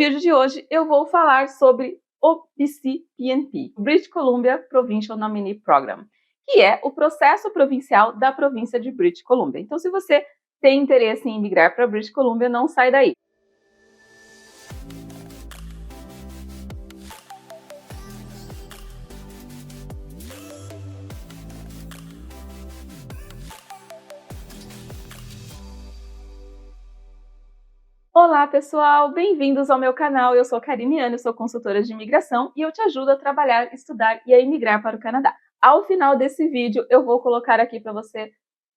vídeo de hoje eu vou falar sobre o BC-PNP, British Columbia Provincial Nominee Program, que é o processo provincial da província de British Columbia. Então, se você tem interesse em migrar para British Columbia, não sai daí. Olá pessoal, bem-vindos ao meu canal. Eu sou a Kariniane, sou consultora de imigração e eu te ajudo a trabalhar, estudar e a imigrar para o Canadá. Ao final desse vídeo eu vou colocar aqui para você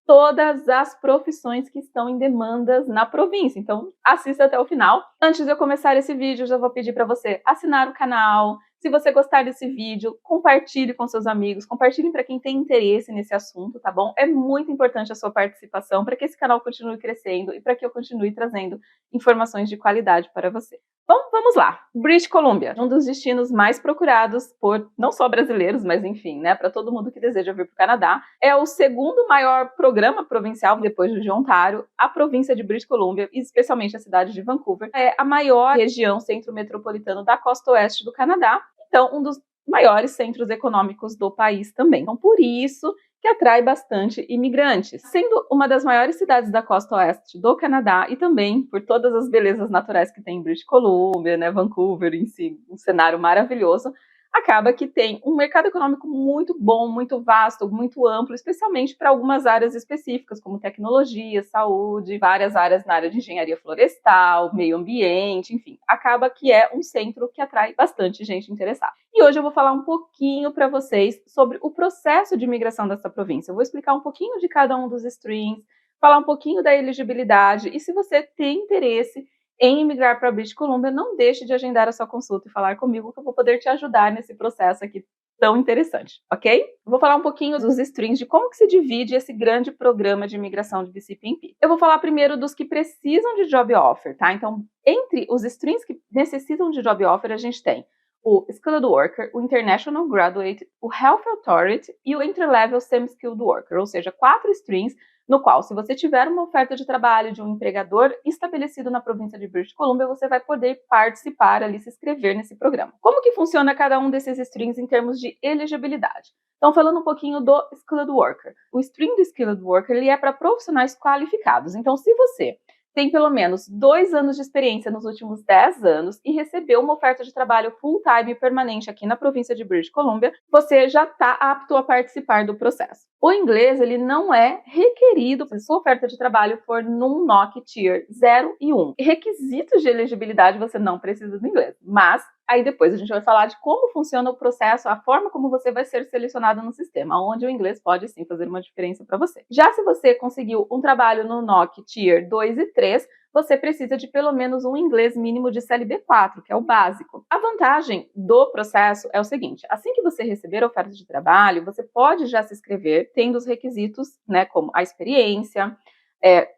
todas as profissões que estão em demandas na província, então assista até o final. Antes de eu começar esse vídeo, eu já vou pedir para você assinar o canal. Se você gostar desse vídeo, compartilhe com seus amigos, compartilhe para quem tem interesse nesse assunto, tá bom? É muito importante a sua participação para que esse canal continue crescendo e para que eu continue trazendo informações de qualidade para você. Bom, vamos lá. British Columbia, um dos destinos mais procurados por não só brasileiros, mas enfim, né, para todo mundo que deseja vir para o Canadá. É o segundo maior programa provincial depois do de Ontário. A província de British Columbia, e especialmente a cidade de Vancouver, é a maior região centro-metropolitana da costa oeste do Canadá. Então, um dos maiores centros econômicos do país também. Então, por isso que atrai bastante imigrantes. Sendo uma das maiores cidades da costa oeste do Canadá e também por todas as belezas naturais que tem em British Columbia, né, Vancouver em si, um cenário maravilhoso, acaba que tem um mercado econômico muito bom, muito vasto, muito amplo, especialmente para algumas áreas específicas, como tecnologia, saúde, várias áreas na área de engenharia florestal, meio ambiente, enfim. Acaba que é um centro que atrai bastante gente interessada. E hoje eu vou falar um pouquinho para vocês sobre o processo de imigração dessa província. Eu vou explicar um pouquinho de cada um dos streams, falar um pouquinho da elegibilidade, e se você tem interesse em imigrar para British Columbia, não deixe de agendar a sua consulta e falar comigo que eu vou poder te ajudar nesse processo aqui tão interessante, ok? Eu vou falar um pouquinho dos streams, de como que se divide esse grande programa de imigração de BC-PNP. Eu vou falar primeiro dos que precisam de job offer, tá? Então, entre os streams que necessitam de job offer, a gente tem o Skilled Worker, o International Graduate, o Health Authority e o Entry-Level Semi-Skilled Worker, ou seja, 4 streams no qual, se você tiver uma oferta de trabalho de um empregador estabelecido na província de British Columbia, você vai poder participar ali, se inscrever nesse programa. Como que funciona cada um desses streams em termos de elegibilidade? Então, falando um pouquinho do Skilled Worker. O stream do Skilled Worker ele é para profissionais qualificados. Então, se você tem pelo menos 2 anos de experiência nos últimos 10 anos e recebeu uma oferta de trabalho full-time e permanente aqui na província de British Columbia, você já está apto a participar do processo. O inglês ele não é requerido se sua oferta de trabalho for num NOC Tier 0 e 1. Requisitos de elegibilidade você não precisa do inglês, mas aí depois a gente vai falar de como funciona o processo, a forma como você vai ser selecionado no sistema, onde o inglês pode sim fazer uma diferença para você. Já se você conseguiu um trabalho no NOC Tier 2 e 3, você precisa de pelo menos um inglês mínimo de CLB 4, que é o básico. A vantagem do processo é o seguinte, assim que você receber a oferta de trabalho, você pode já se inscrever tendo os requisitos, né, como a experiência,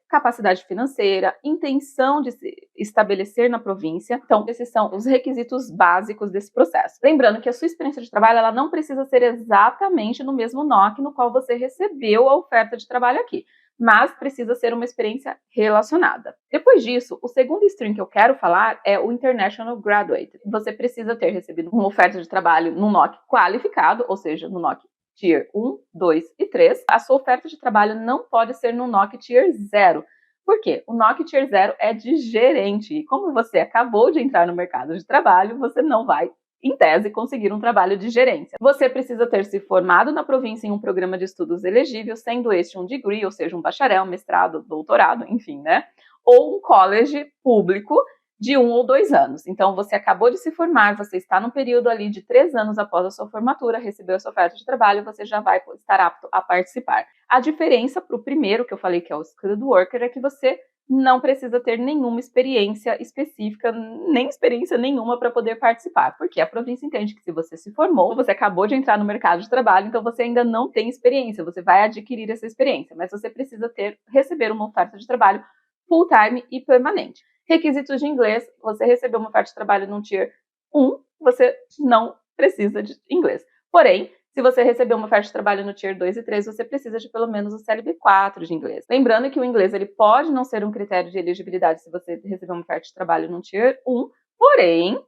capacidade financeira, intenção de se estabelecer na província. Então, esses são os requisitos básicos desse processo. Lembrando que a sua experiência de trabalho ela não precisa ser exatamente no mesmo NOC no qual você recebeu a oferta de trabalho aqui, mas precisa ser uma experiência relacionada. Depois disso, o segundo stream que eu quero falar é o International Graduate. Você precisa ter recebido uma oferta de trabalho no NOC qualificado, ou seja, no NOC Tier 1, 2 e 3, a sua oferta de trabalho não pode ser no NOC Tier 0. Por quê? O NOC Tier 0 é de gerente, e como você acabou de entrar no mercado de trabalho, você não vai, em tese, conseguir um trabalho de gerência. Você precisa ter se formado na província em um programa de estudos elegível, sendo este um degree, ou seja, um bacharel, mestrado, doutorado, enfim, né? Ou um college público de 1 ou 2 anos. Então, você acabou de se formar, você está num período ali de 3 anos após a sua formatura, recebeu a sua oferta de trabalho, você já vai estar apto a participar. A diferença para o primeiro, que eu falei que é o Skilled Worker, é que você não precisa ter nenhuma experiência específica, nem experiência nenhuma para poder participar, porque a província entende que se você se formou, você acabou de entrar no mercado de trabalho, então você ainda não tem experiência, você vai adquirir essa experiência, mas você precisa receber uma oferta de trabalho full-time e permanente. Requisitos de inglês, você recebeu uma oferta de trabalho num Tier 1, você não precisa de inglês. Porém, se você recebeu uma oferta de trabalho no Tier 2 e 3, você precisa de pelo menos o CLB 4 de inglês. Lembrando que o inglês ele pode não ser um critério de elegibilidade se você receber uma oferta de trabalho no Tier 1, Porém,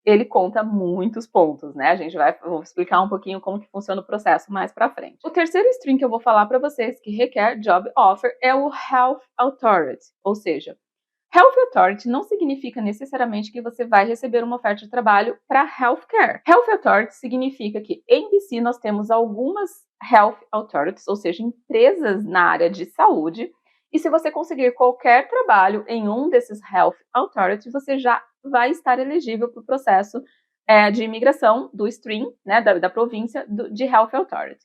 ele conta muitos pontos, né? Vou explicar um pouquinho como que funciona o processo mais para frente. O terceiro string que eu vou falar para vocês que requer job offer é o Health Authority, ou seja, Health Authority não significa necessariamente que você vai receber uma oferta de trabalho para healthcare. Health Authority significa que em BC nós temos algumas Health Authorities, ou seja, empresas na área de saúde, e se você conseguir qualquer trabalho em um desses Health Authorities, você já vai estar elegível para o processo de imigração do stream, né, da província de Health Authority.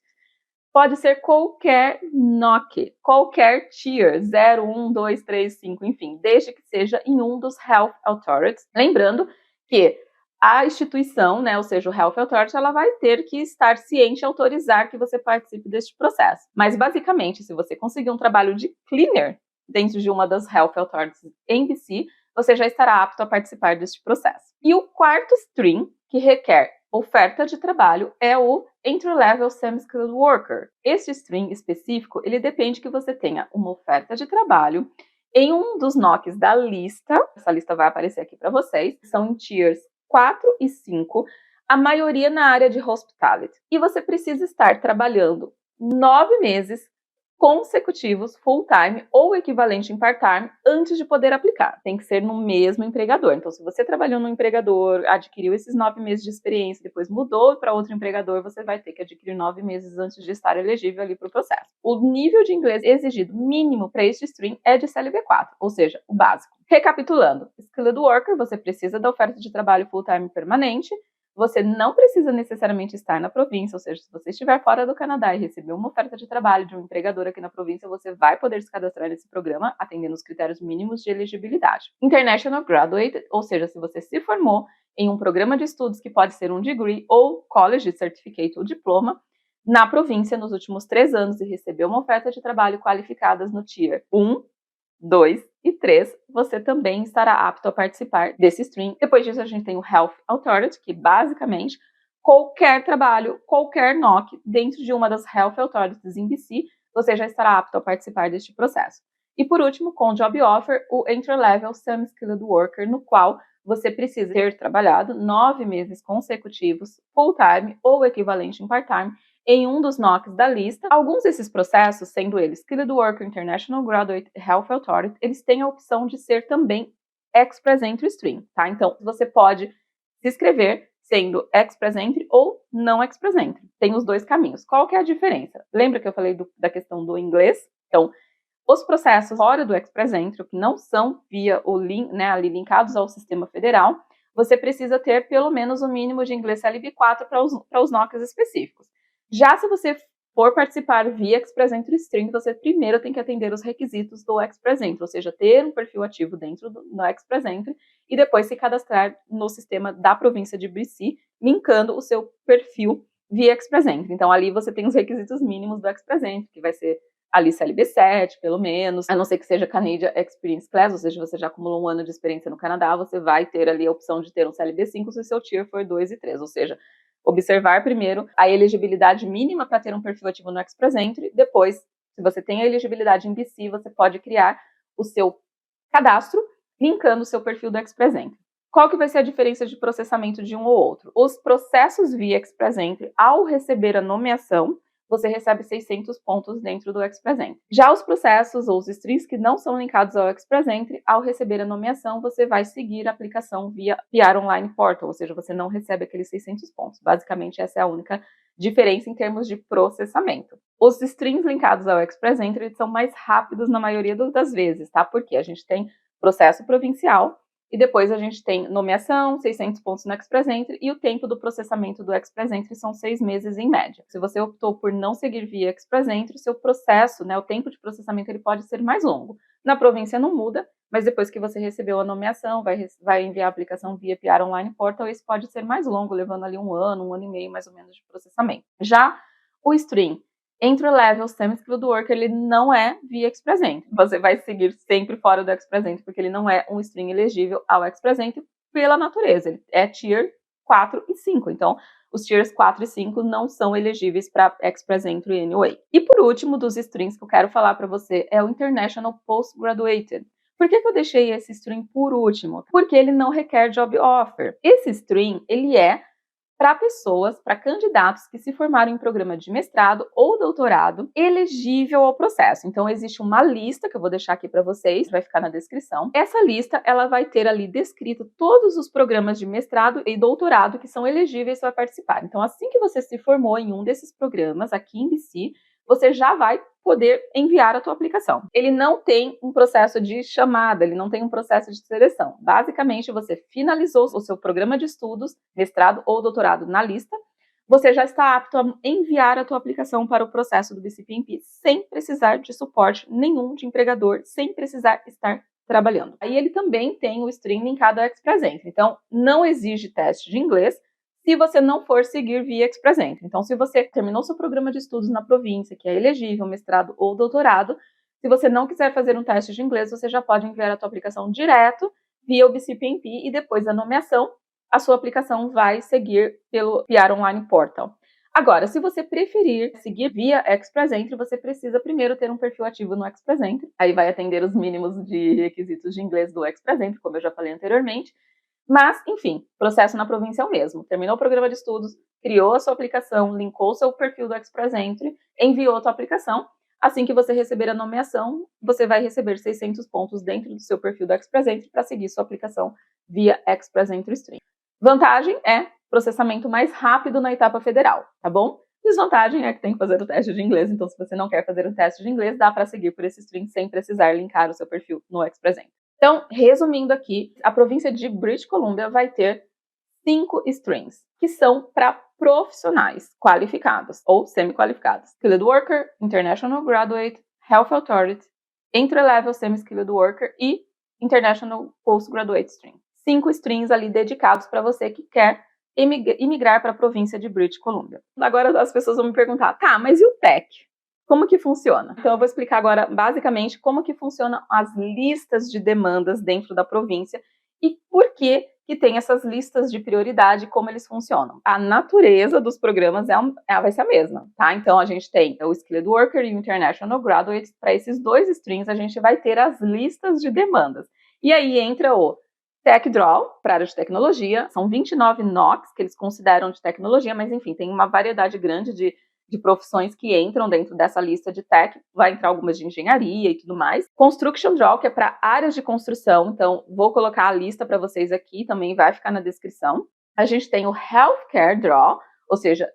Pode ser qualquer NOC, qualquer tier, 0, 1, 2, 3, 5, enfim, desde que seja em um dos Health Authorities. Lembrando que a instituição, né, ou seja, o Health Authority, ela vai ter que estar ciente e autorizar que você participe deste processo. Mas, basicamente, se você conseguir um trabalho de cleaner dentro de uma das Health Authorities em BC, você já estará apto a participar deste processo. E o quarto stream que requer oferta de trabalho é o Entry-Level Semi-Skilled Worker. Este stream específico, ele depende que você tenha uma oferta de trabalho em um dos NOCs da lista. Essa lista vai aparecer aqui para vocês. São em tiers 4 e 5, a maioria na área de hospitality. E você precisa estar trabalhando 9 meses consecutivos, full-time ou equivalente em part-time, antes de poder aplicar. Tem que ser no mesmo empregador. Então, se você trabalhou no empregador, adquiriu esses 9 meses de experiência, depois mudou para outro empregador, você vai ter que adquirir 9 meses antes de estar elegível ali para o processo. O nível de inglês exigido mínimo para este stream é de CLB4, ou seja, o básico. Recapitulando, Skilled Worker, você precisa da oferta de trabalho full-time permanente. Você não precisa necessariamente estar na província, ou seja, se você estiver fora do Canadá e receber uma oferta de trabalho de um empregador aqui na província, você vai poder se cadastrar nesse programa, atendendo os critérios mínimos de elegibilidade. International Graduate, ou seja, se você se formou em um programa de estudos que pode ser um degree ou college certificate ou diploma, na província nos últimos 3 anos e recebeu uma oferta de trabalho qualificadas no Tier 1, 2 e 3, você também estará apto a participar desse stream. Depois disso, a gente tem o Health Authority, que basicamente qualquer trabalho, qualquer NOC dentro de uma das Health Authorities em BC, você já estará apto a participar deste processo. E por último, com o Job Offer, o Entry-Level Semi-Skilled Worker, no qual você precisa ter trabalhado 9 meses consecutivos, full-time ou equivalente em part-time, em um dos NOCs da lista. Alguns desses processos, sendo eles Skilled Worker, International Graduate, Health Authority, eles têm a opção de ser também Express Entry Stream, tá? Então, você pode se inscrever sendo Express Entry ou não Express Entry. Tem os dois caminhos. Qual que é a diferença? Lembra que eu falei da questão do inglês? Então, os processos fora do Express Entry, que não são via o link, né, ali linkados ao sistema federal, você precisa ter pelo menos o mínimo de inglês LB4 para os NOCs específicos. Já se você for participar via Express Entry Stream, você primeiro tem que atender os requisitos do Express Entry, ou seja, ter um perfil ativo dentro do Express Entry e depois se cadastrar no sistema da província de BC, linkando o seu perfil via Express Entry. Então, ali você tem os requisitos mínimos do Express Entry, que vai ser ali CLB7, pelo menos, a não ser que seja Canadian Experience Class, ou seja, você já acumulou 1 ano de experiência no Canadá, você vai ter ali a opção de ter um CLB5 se seu tier for 2 e 3, ou seja, observar primeiro a elegibilidade mínima para ter um perfil ativo no Express Entry. Depois, se você tem a elegibilidade em BC, você pode criar o seu cadastro, linkando o seu perfil do Express Entry. Qual que vai ser a diferença de processamento de um ou outro? Os processos via Express Entry, ao receber a nomeação, você recebe 600 pontos dentro do Express Entry. Já os processos ou os streams que não são linkados ao Express Entry, ao receber a nomeação, você vai seguir a aplicação via PR Online Portal, ou seja, você não recebe aqueles 600 pontos. Basicamente, essa é a única diferença em termos de processamento. Os streams linkados ao Express Entry são mais rápidos na maioria das vezes, tá? Porque a gente tem processo provincial, e depois a gente tem nomeação, 600 pontos no Express Entry, e o tempo do processamento do Express Entry são 6 meses em média. Se você optou por não seguir via Express Entry, o seu processo, né, o tempo de processamento, ele pode ser mais longo. Na província não muda, mas depois que você recebeu a nomeação, vai enviar a aplicação via PR Online Portal, esse pode ser mais longo, levando ali 1 ano e meio mais ou menos de processamento. Já o stream Entry-Level Semi-Skilled Worker, ele não é via Express Entry. Você vai seguir sempre fora do Express Entry, porque ele não é um stream elegível ao Express Entry pela natureza. Ele é Tier 4 e 5. Então, os Tiers 4 e 5 não são elegíveis para Express Entry anyway. E por último, dos streams que eu quero falar para você é o International Postgraduate. Por que eu deixei esse stream por último? Porque ele não requer job offer. Esse stream, ele é para pessoas, para candidatos que se formaram em programa de mestrado ou doutorado elegível ao processo. Então, existe uma lista que eu vou deixar aqui para vocês, vai ficar na descrição. Essa lista, ela vai ter ali descrito todos os programas de mestrado e doutorado que são elegíveis para participar. Então, assim que você se formou em um desses programas aqui em BC, você já vai poder enviar a tua aplicação. Ele não tem um processo de chamada, ele não tem um processo de seleção. Basicamente, você finalizou o seu programa de estudos, mestrado ou doutorado na lista, você já está apto a enviar a tua aplicação para o processo do BCPMP sem precisar de suporte nenhum de empregador, sem precisar estar trabalhando. Aí ele também tem o stream linkado ao Express Entry. Então, não exige teste de inglês se você não for seguir via Express Entry. Então, se você terminou seu programa de estudos na província, que é elegível, mestrado ou doutorado, se você não quiser fazer um teste de inglês, você já pode enviar a sua aplicação direto via o BCPMP e depois da nomeação, a sua aplicação vai seguir pelo PR Online Portal. Agora, se você preferir seguir via Express Entry, você precisa primeiro ter um perfil ativo no Express Entry. Aí vai atender os mínimos de requisitos de inglês do Express Entry, como eu já falei anteriormente. Mas, enfim, processo na província é o mesmo. Terminou o programa de estudos, criou a sua aplicação, linkou seu perfil do Express Entry, enviou a sua aplicação. Assim que você receber a nomeação, você vai receber 600 pontos dentro do seu perfil do Express Entry para seguir sua aplicação via Express Entry Stream. Vantagem é processamento mais rápido na etapa federal, tá bom? Desvantagem é que tem que fazer o teste de inglês, então se você não quer fazer o teste de inglês, dá para seguir por esse stream sem precisar linkar o seu perfil no Express Entry. Então, resumindo aqui, a província de British Columbia vai ter 5 streams, que são para profissionais qualificados ou semi-qualificados. Skilled Worker, International Graduate, Health Authority, Entry-Level Semi-Skilled Worker e International Postgraduate Stream. 5 streams ali dedicados para você que quer imigrar para a província de British Columbia. Agora as pessoas vão me perguntar, tá, mas e o TEC? Como que funciona? Então eu vou explicar agora basicamente como que funcionam as listas de demandas dentro da província e por que tem essas listas de prioridade, como eles funcionam. A natureza dos programas vai ser a mesma, tá? Então a gente tem o Skilled Worker e o International Graduate. Para esses 2 streams a gente vai ter as listas de demandas. E aí entra o Tech Draw, para a área de tecnologia, são 29 NOCs que eles consideram de tecnologia, mas enfim, tem uma variedade grande de profissões que entram dentro dessa lista de tech, vai entrar algumas de engenharia e tudo mais. Construction Draw, que é para áreas de construção, então vou colocar a lista para vocês aqui, também vai ficar na descrição. A gente tem o Healthcare Draw, ou seja,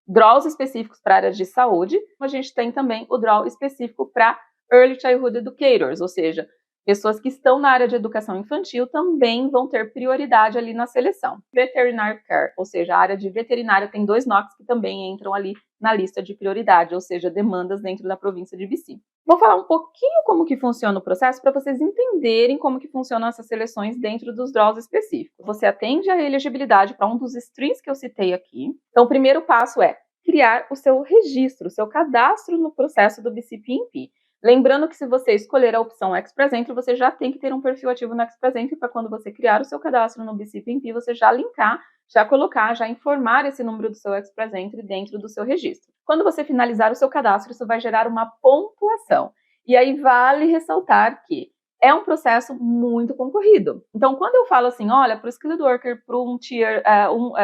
draws específicos para áreas de saúde. A gente tem também o draw específico para Early Childhood Educators, ou seja, pessoas que estão na área de educação infantil também vão ter prioridade ali na seleção. Veterinary Care, ou seja, a área de veterinária tem 2 NOCs que também entram ali na lista de prioridade, ou seja, demandas dentro da província de BC. Vou falar um pouquinho como que funciona o processo para vocês entenderem como que funcionam essas seleções dentro dos draws específicos. Você atende a elegibilidade para um dos streams que eu citei aqui. Então, o primeiro passo é criar o seu registro, o seu cadastro no processo do BCPMP. Lembrando que se você escolher a opção Express Entry, você já tem que ter um perfil ativo no Express Entry para quando você criar o seu cadastro no BCPMP, você já linkar, já colocar, já informar esse número do seu Express Entry dentro do seu registro. Quando você finalizar o seu cadastro, isso vai gerar uma pontuação. E aí vale ressaltar que é um processo muito concorrido. Então, quando eu falo assim, olha, para o Skilled Worker, para um Tier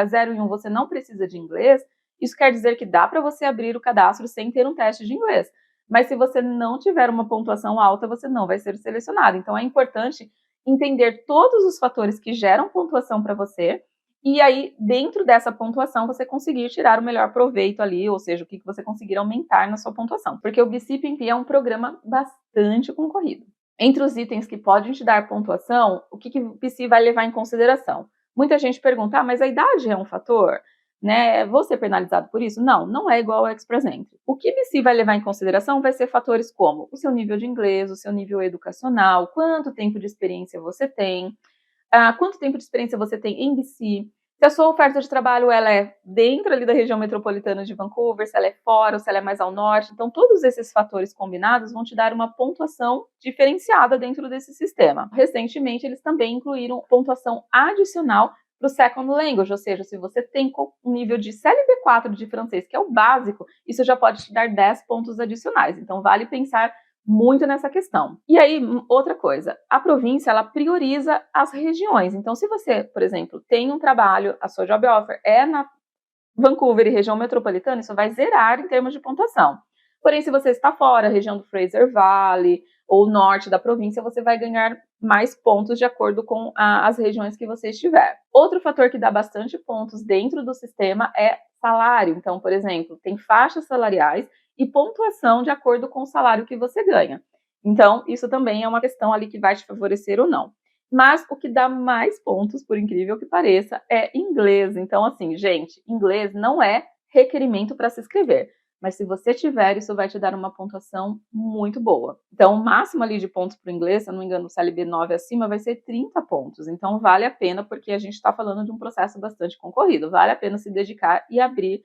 0 e 1, você não precisa de inglês, isso quer dizer que dá para você abrir o cadastro sem ter um teste de inglês. Mas se você não tiver uma pontuação alta, você não vai ser selecionado. Então, é importante entender todos os fatores que geram pontuação para você e aí, dentro dessa pontuação, você conseguir tirar o melhor proveito ali, ou seja, o que você conseguir aumentar na sua pontuação. Porque o BCPMP é um programa bastante concorrido. Entre os itens que podem te dar pontuação, o que o BC vai levar em consideração? Muita gente pergunta, mas a idade é um fator? Né? Vou ser penalizado por isso? Não, não é igual ao Express Entry. O que BC vai levar em consideração vai ser fatores como o seu nível de inglês, o seu nível educacional, quanto tempo de experiência você tem, quanto tempo de experiência você tem em BC, se a sua oferta de trabalho ela é dentro ali da região metropolitana de Vancouver, se ela é fora ou se ela é mais ao norte. Então, todos esses fatores combinados vão te dar uma pontuação diferenciada dentro desse sistema. Recentemente, eles também incluíram pontuação adicional para o Second Language, ou seja, se você tem um nível de CLB4 de francês, que é o básico, isso já pode te dar 10 pontos adicionais. Então, vale pensar muito nessa questão. E aí, outra coisa, a província, ela prioriza as regiões. Então, se você, por exemplo, tem um trabalho, a sua job offer é na Vancouver e região metropolitana, isso vai zerar em termos de pontuação. Porém, se você está fora, região do Fraser Valley ou norte da província, você vai ganhar mais pontos de acordo com as regiões que você estiver. Outro fator que dá bastante pontos dentro do sistema é salário. Então, por exemplo, tem faixas salariais e pontuação de acordo com o salário que você ganha. Então, isso também é uma questão ali que vai te favorecer ou não. Mas o que dá mais pontos, por incrível que pareça, é inglês. Então, assim, gente, inglês não é requerimento para se inscrever. Mas se você tiver, isso vai te dar uma pontuação muito boa. Então, o máximo ali de pontos para o inglês, se eu não me engano, o CLB 9 acima, vai ser 30 pontos. Então, vale a pena, porque a gente está falando de um processo bastante concorrido. Vale a pena se dedicar e abrir,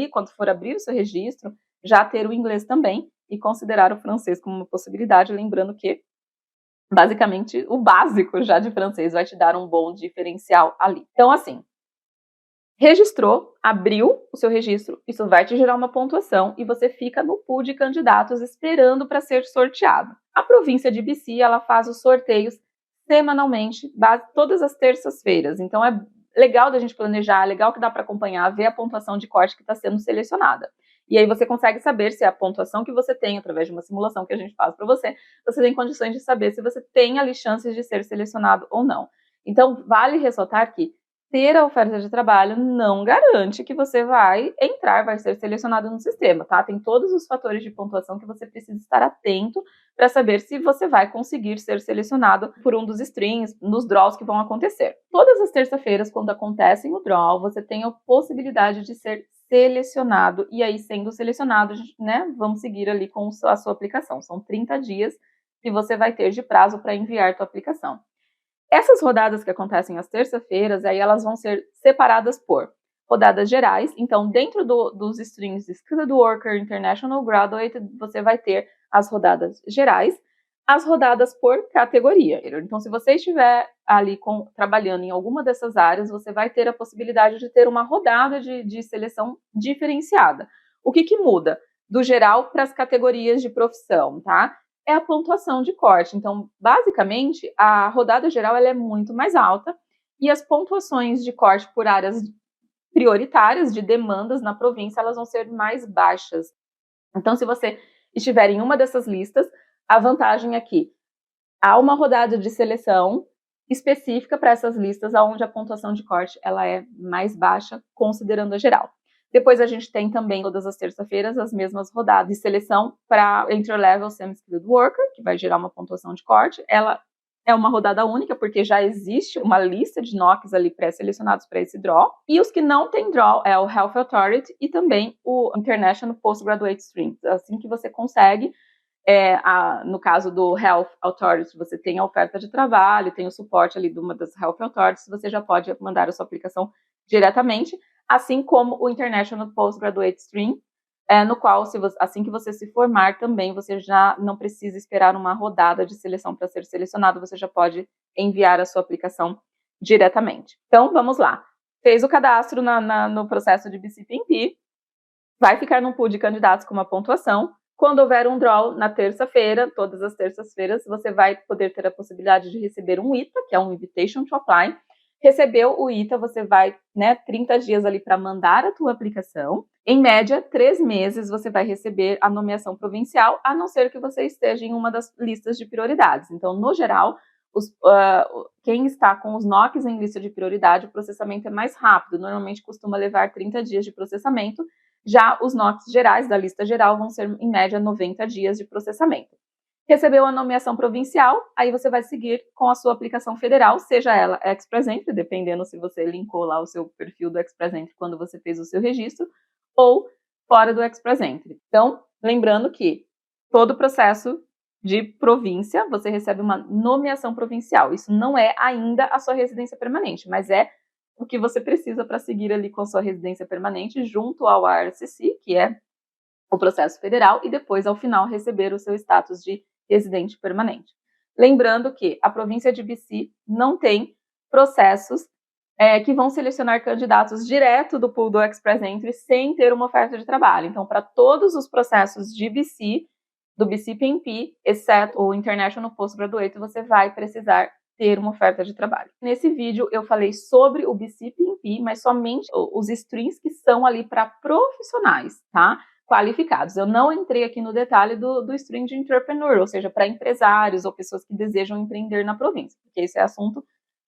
quando for abrir o seu registro, já ter o inglês também e considerar o francês como uma possibilidade, lembrando que basicamente, o básico já de francês vai te dar um bom diferencial ali. Então, assim, registrou, abriu o seu registro, isso vai te gerar uma pontuação e você fica no pool de candidatos esperando para ser sorteado. A província de BC, ela faz os sorteios semanalmente, todas as terças-feiras. Então, é legal da gente planejar, é legal que dá para acompanhar, ver a pontuação de corte que está sendo selecionada. E aí você consegue saber se a pontuação que você tem, através de uma simulação que a gente faz para você, você tem condições de saber se você tem ali chances de ser selecionado ou não. Então, vale ressaltar que ter a oferta de trabalho não garante que você vai ser selecionado no sistema, tá? Tem todos os fatores de pontuação que você precisa estar atento para saber se você vai conseguir ser selecionado por um dos streams, nos draws que vão acontecer. Todas as terças-feiras, quando acontecem o draw, você tem a possibilidade de ser selecionado, e aí, sendo selecionado, né, vamos seguir ali com a sua aplicação. São 30 dias que você vai ter de prazo para enviar a sua aplicação. Essas rodadas que acontecem às terças-feiras, aí elas vão ser separadas por rodadas gerais. Então, dentro dos streams de Skilled Worker, International Graduate, você vai ter as rodadas gerais, as rodadas por categoria. Então, se você estiver ali trabalhando em alguma dessas áreas, você vai ter a possibilidade de ter uma rodada de seleção diferenciada. O que muda? Do geral para as categorias de profissão, tá? É a pontuação de corte. Então, basicamente, a rodada geral ela é muito mais alta e as pontuações de corte por áreas prioritárias de demandas na província, elas vão ser mais baixas. Então, se você estiver em uma dessas listas, a vantagem é que há uma rodada de seleção específica para essas listas, onde a pontuação de corte ela é mais baixa, considerando a geral. Depois a gente tem também, todas as terças-feiras, as mesmas rodadas de seleção para Entry-Level Semi-Skilled Worker, que vai gerar uma pontuação de corte. Ela é uma rodada única, porque já existe uma lista de NOCs ali pré-selecionados para esse draw. E os que não tem draw é o Health Authority e também o International Postgraduate Stream. Assim que você consegue, no caso do Health Authority, você tem a oferta de trabalho, tem o suporte ali de uma das Health Authorities, você já pode mandar a sua aplicação diretamente, assim como o International Postgraduate Stream, no qual, assim que você se formar também, você já não precisa esperar uma rodada de seleção para ser selecionado, você já pode enviar a sua aplicação diretamente. Então, vamos lá. Fez o cadastro no processo de BCPMP, vai ficar num pool de candidatos com uma pontuação. Quando houver um draw na terça-feira, todas as terças-feiras, você vai poder ter a possibilidade de receber um ITA, que é um Invitation to Apply. Recebeu o ITA, você vai, 30 dias ali para mandar a tua aplicação. Em média, 3 meses você vai receber a nomeação provincial, a não ser que você esteja em uma das listas de prioridades. Então, no geral, quem está com os NOCs em lista de prioridade, o processamento é mais rápido. Normalmente costuma levar 30 dias de processamento. Já os NOCs gerais da lista geral vão ser, em média, 90 dias de processamento. Recebeu a nomeação provincial, aí você vai seguir com a sua aplicação federal, seja ela Express Entry, dependendo se você linkou lá o seu perfil do Express Entry quando você fez o seu registro, ou fora do Express Entry. Então, lembrando que todo processo de província, você recebe uma nomeação provincial. Isso não é ainda a sua residência permanente, mas é o que você precisa para seguir ali com a sua residência permanente junto ao ARCC, que é o processo federal, e depois, ao final, receber o seu status de residente permanente. Lembrando que a província de BC não tem processos que vão selecionar candidatos direto do pool do Express Entry sem ter uma oferta de trabalho. Então, para todos os processos de BC, do BCPMP, exceto o International Postgraduate, você vai precisar ter uma oferta de trabalho. Nesse vídeo eu falei sobre o BCPMP, mas somente os strings que são ali para profissionais, tá? Qualificados. Eu não entrei aqui no detalhe do string de entrepreneur, ou seja, para empresários ou pessoas que desejam empreender na província, porque esse é assunto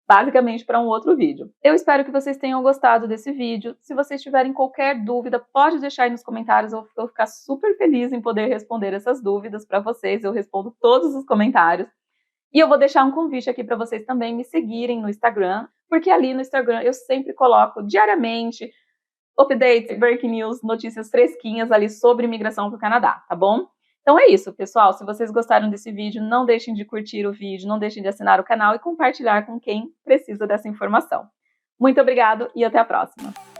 basicamente para um outro vídeo. Eu espero que vocês tenham gostado desse vídeo. Se vocês tiverem qualquer dúvida, pode deixar aí nos comentários, eu vou ficar super feliz em poder responder essas dúvidas para vocês, eu respondo todos os comentários. E eu vou deixar um convite aqui para vocês também me seguirem no Instagram, porque ali no Instagram eu sempre coloco diariamente updates, breaking news, notícias fresquinhas ali sobre imigração para o Canadá, tá bom? Então é isso, pessoal. Se vocês gostaram desse vídeo, não deixem de curtir o vídeo, não deixem de assinar o canal e compartilhar com quem precisa dessa informação. Muito obrigado e até a próxima!